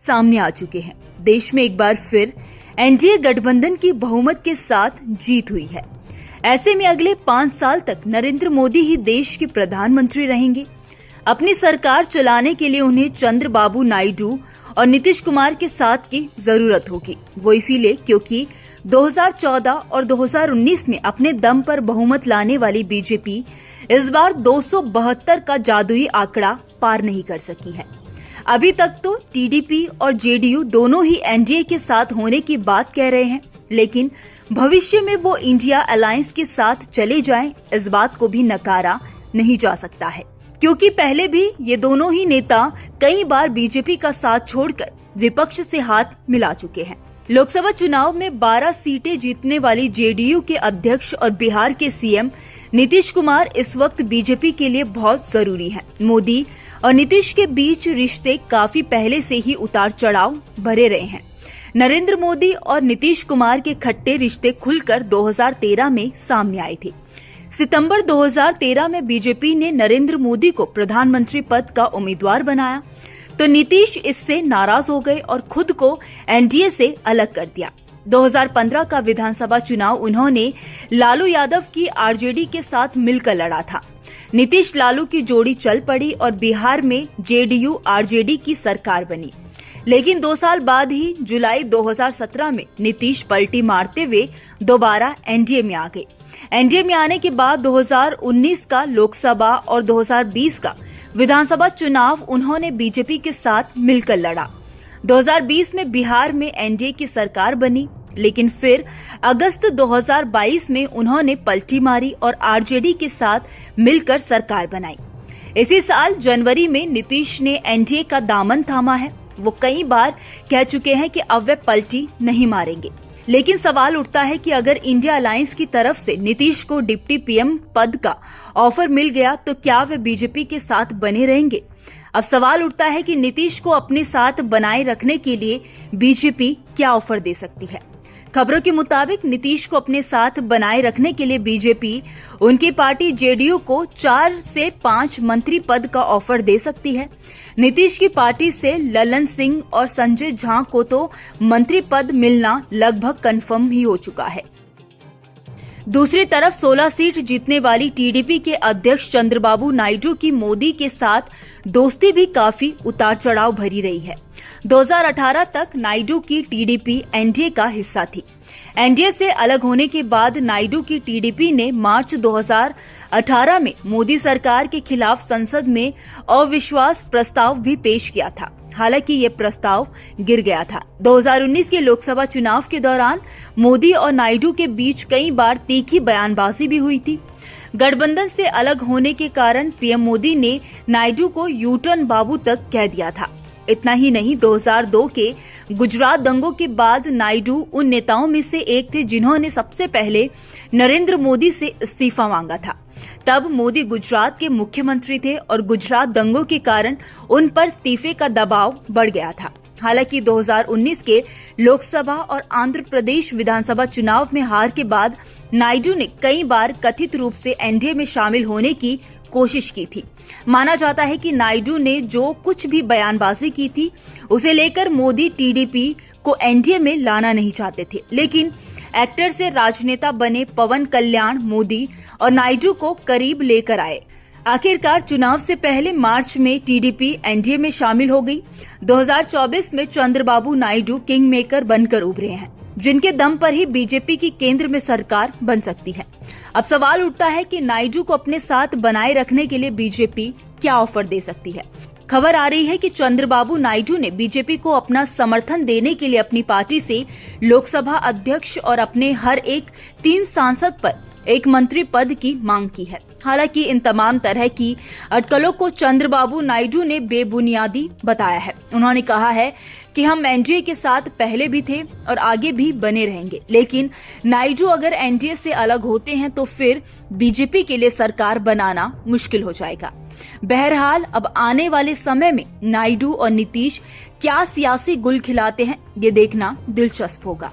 सामने आ चुके हैं। देश में एक बार फिर एनडीए गठबंधन की बहुमत के साथ जीत हुई है। ऐसे में अगले 5 साल तक नरेंद्र मोदी ही देश के प्रधानमंत्री रहेंगे। अपनी सरकार चलाने के लिए उन्हें चंद्रबाबू नायडू और नीतीश कुमार के साथ की जरूरत होगी। वो इसीलिए क्योंकि 2014 और 2019 में अपने दम पर बहुमत लाने वाली बीजेपी इस बार 272 का जादुई आंकड़ा पार नहीं कर सकी है। अभी तक तो टीडीपी और जेडीयू दोनों ही एनडीए के साथ होने की बात कह रहे हैं, लेकिन भविष्य में वो इंडिया अलायंस के साथ चले जाएं, इस बात को भी नकारा नहीं जा सकता है, क्योंकि पहले भी ये दोनों ही नेता कई बार बीजेपी का साथ छोड़कर विपक्ष से हाथ मिला चुके हैं। लोकसभा चुनाव में 12 सीटें जीतने वाली जेडीयू के अध्यक्ष और बिहार के सीएम नीतीश कुमार इस वक्त बीजेपी के लिए बहुत जरूरी हैं। मोदी और नीतीश के बीच रिश्ते काफी पहले से ही उतार चढ़ाव भरे रहे हैं। नरेंद्र मोदी और नीतीश कुमार के खट्टे रिश्ते खुलकर 2013 में सामने आए थे। सितंबर 2013 में बीजेपी ने नरेंद्र मोदी को प्रधानमंत्री पद का उम्मीदवार बनाया, तो नीतीश इससे नाराज हो गए और खुद को एनडीए से अलग कर दिया। 2015 का विधानसभा चुनाव उन्होंने लालू यादव की आरजेडी के साथ मिलकर लड़ा था। नीतीश लालू की जोड़ी चल पड़ी और बिहार में जेडीयू आरजेडी की सरकार बनी। लेकिन 2 साल बाद ही जुलाई 2017 में नीतीश पलटी मारते हुए दोबारा एनडीए में आ गए। एनडीए में आने के बाद 2019 का लोकसभा और 2020 का विधानसभा चुनाव उन्होंने बीजेपी के साथ मिलकर लड़ा। 2020 में बिहार में एनडीए की सरकार बनी, लेकिन फिर अगस्त 2022 में उन्होंने पलटी मारी और आरजेडी के साथ मिलकर सरकार बनाई। इसी साल जनवरी में नीतीश ने एनडीए का दामन थामा है। वो कई बार कह चुके हैं कि अब वे पलटी नहीं मारेंगे, लेकिन सवाल उठता है कि अगर इंडिया अलायंस की तरफ से नीतीश को डिप्टी पीएम पद का ऑफर मिल गया तो क्या वे बीजेपी के साथ बने रहेंगे? अब सवाल उठता है कि नीतीश को अपने साथ बनाए रखने के लिए बीजेपी क्या ऑफर दे सकती है। खबरों के मुताबिक नीतीश को अपने साथ बनाए रखने के लिए बीजेपी उनकी पार्टी जेडीयू को 4 से 5 मंत्री पद का ऑफर दे सकती है। नीतीश की पार्टी से ललन सिंह और संजय झा को तो मंत्री पद मिलना लगभग कंफर्म ही हो चुका है। दूसरी तरफ 16 सीट जीतने वाली टीडीपी के अध्यक्ष चंद्रबाबू नायडू की मोदी के साथ दोस्ती भी काफी उतार चढ़ाव भरी रही है। 2018 तक नायडू की टीडीपी एनडीए का हिस्सा थी। एनडीए से अलग होने के बाद नायडू की टीडीपी ने मार्च 2018 में मोदी सरकार के खिलाफ संसद में अविश्वास प्रस्ताव भी पेश किया था। हालांकि ये प्रस्ताव गिर गया था। 2019 के लोकसभा चुनाव के दौरान मोदी और नायडू के बीच कई बार तीखी बयानबाजी भी हुई थी। गठबंधन से अलग होने के कारण पीएम मोदी ने नायडू को यू टर्न बाबू तक कह दिया था। इतना ही नहीं, 2002 के गुजरात दंगों के बाद नायडू उन नेताओं में से एक थे जिन्होंने सबसे पहले नरेंद्र मोदी से इस्तीफा मांगा था। तब मोदी गुजरात के मुख्यमंत्री थे और गुजरात दंगों के कारण उन पर इस्तीफे का दबाव बढ़ गया था। हालांकि 2019 के लोकसभा और आंध्र प्रदेश विधानसभा चुनाव में हार के बाद नायडू ने कई बार कथित रूप से एनडीए में शामिल होने की कोशिश की थी। माना जाता है कि नायडू ने जो कुछ भी बयानबाजी की थी उसे लेकर मोदी टीडीपी को एनडीए में लाना नहीं चाहते थे, लेकिन एक्टर से राजनेता बने पवन कल्याण मोदी और नायडू को करीब लेकर आए। आखिरकार चुनाव से पहले मार्च में टीडीपी एनडीए में शामिल हो गई। 2024 में चंद्रबाबू नायडू किंग मेकर बनकर उभरे हैं, जिनके दम पर ही बीजेपी की केंद्र में सरकार बन सकती है। अब सवाल उठता है कि नायडू को अपने साथ बनाए रखने के लिए बीजेपी क्या ऑफर दे सकती है। खबर आ रही है कि चंद्रबाबू नायडू ने बीजेपी को अपना समर्थन देने के लिए अपनी पार्टी से लोकसभा अध्यक्ष और अपने हर एक 3 सांसद पर एक मंत्री पद की मांग की है। हालांकि इन तमाम तरह की अटकलों को चंद्रबाबू नायडू ने बेबुनियादी बताया है। उन्होंने कहा है कि हम एनडीए के साथ पहले भी थे और आगे भी बने रहेंगे, लेकिन नायडू अगर एनडीए से अलग होते हैं तो फिर बीजेपी के लिए सरकार बनाना मुश्किल हो जाएगा। बहरहाल अब आने वाले समय में नायडू और नीतीश क्या सियासी गुल खिलाते हैं, ये देखना दिलचस्प होगा।